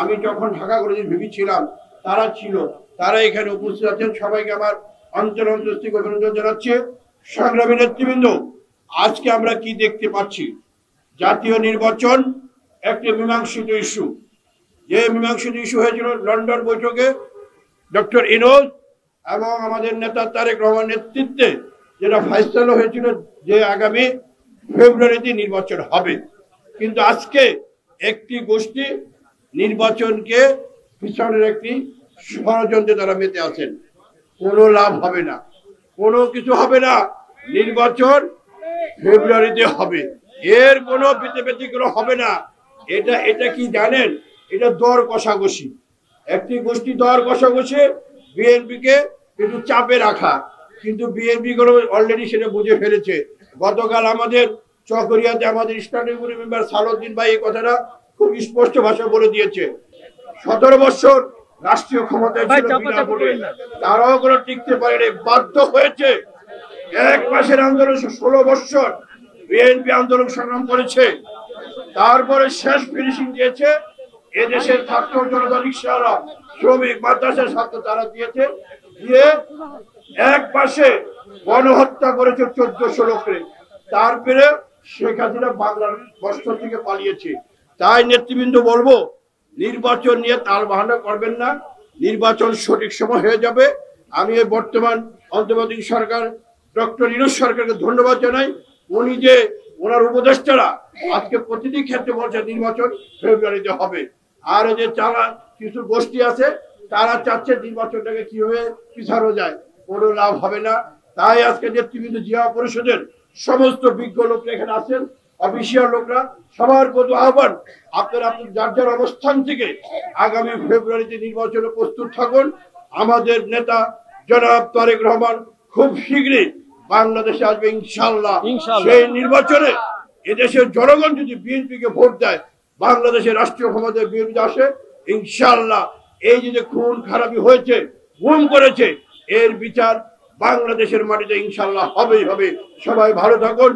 আমি যখন ঢাকা কলেজের ভিপি ছিলাম তারা ছিল, তারা এখানে উপস্থিত আছেন। সবাইকে আমার অন্তর থেকে অভিনন্দন জানাচ্ছি। সংগ্রামী নেতৃবৃন্দ, আজকে আমরা কি দেখতে পাচ্ছি? জাতীয় নির্বাচন একটি মীমাংসিত ইস্যু। যে মীমাংসিত ইস্যু হয়েছিল লন্ডন বৈঠকে ডক্টর ইনোজ এবং আমাদের নেতা তারেক রহমান নেতৃত্বে, যেটা ফয়সালা হয়েছিল যে আগামী ফেব্রুয়ারিতে নির্বাচন হবে। কিন্তু আজকে একটি গোষ্ঠী নির্বাচনকে পিছনের একটি ষড়যন্ত্রে তারা মেতে আছেন। কোনো লাভ হবে না, কোনো কিছু হবে না। নির্বাচন ফেব্রুয়ারিতে হবে, এর কোনো ব্যতিক্রম হবে না। এটা কি জানেন? এটা দর কষাকষি। একটি গোষ্ঠী দর কষাকষি বিএনপিকে একটু চাপে রাখা, কিন্তু বিএনপি গুলো অলরেডি সেটা বুঝে ফেলেছে। গতকাল আমাদের চকরিয়াতে আমাদের স্ট্যান্ডিং গ্রুপ মেম্বার সালাউদ্দিন ভাই এই কথাটা খুব স্পষ্ট ভাষায় বলে দিয়েছে। 17 বছর রাষ্ট্রীয় ক্ষমতায় ছিল বিনা ভোটে, তারাও কোনো টিকতে পারেনি, বাধ্য হয়েছে। এক মাসের আন্দোলন 16 বছর বিএনপি আন্দোলন সংগ্রাম করেছে, তারপরে শেষ ফিনিশিং দিয়েছে এদেশের ছাত্র জনতা, রিকশাওয়ালা, শ্রমিক, মাদ্রাসার ছাত্র তারা দিয়েছে। দিয়ে এক মাসে গণহত্যা করেছে 1400 লোকরে। তারপরে শেখ হাসিনা বাংলার বর্ষ থেকে পালিয়েছে। তাই নেতৃবৃন্দ বলবো, নির্বাচন নিয়ে তাল বাহানা করবেন না, নির্বাচন সঠিক সময় হয়ে যাবে। আমি এই বর্তমান অন্তর্বর্তী সরকার ডক্টর ইউনূস সরকারকে ধন্যবাদ জানাই। উনি যে ওনার উপদেষ্টারা আজকে প্রতিটি ক্ষেত্রে বলছে নির্বাচন ফেব্রুয়ারিতে হবে। আর যে কিছু গোষ্ঠী আছে তারা চাচ্ছে নির্বাচনটাকে কিভাবে পিছানো যায়, কোনো লাভ হবে না। তাই আজকে নেতৃবৃন্দ জিয়া পরিষদের সমস্ত বিজ্ঞ লোকরা এখানে আছেন, অফিসিয়াল লোকরা, সবার প্রতি আহ্বান, আপনারা যার যার অবস্থান থেকে আগামী ফেব্রুয়ারিতে নির্বাচনে প্রস্তুত থাকুন। আমাদের নেতা জনাব তারেক রহমান খুব শীঘ্রই বাংলাদেশে আসবে ইনশাআল্লাহ। সেই নির্বাচনে এদেশের জনগণ যদি বিএনপিকে ভোট দেয়, বাংলাদেশের রাষ্ট্রীয় ক্ষমতায় বিএনপি আসে ইনশাআল্লাহ। এই যে খুন খারাপি হয়েছে, গুম করেছে, এর বিচার বাংলাদেশের মাটিতে ইনশাআল্লাহ হবেই হবে। সবাই ভালো থাকুন।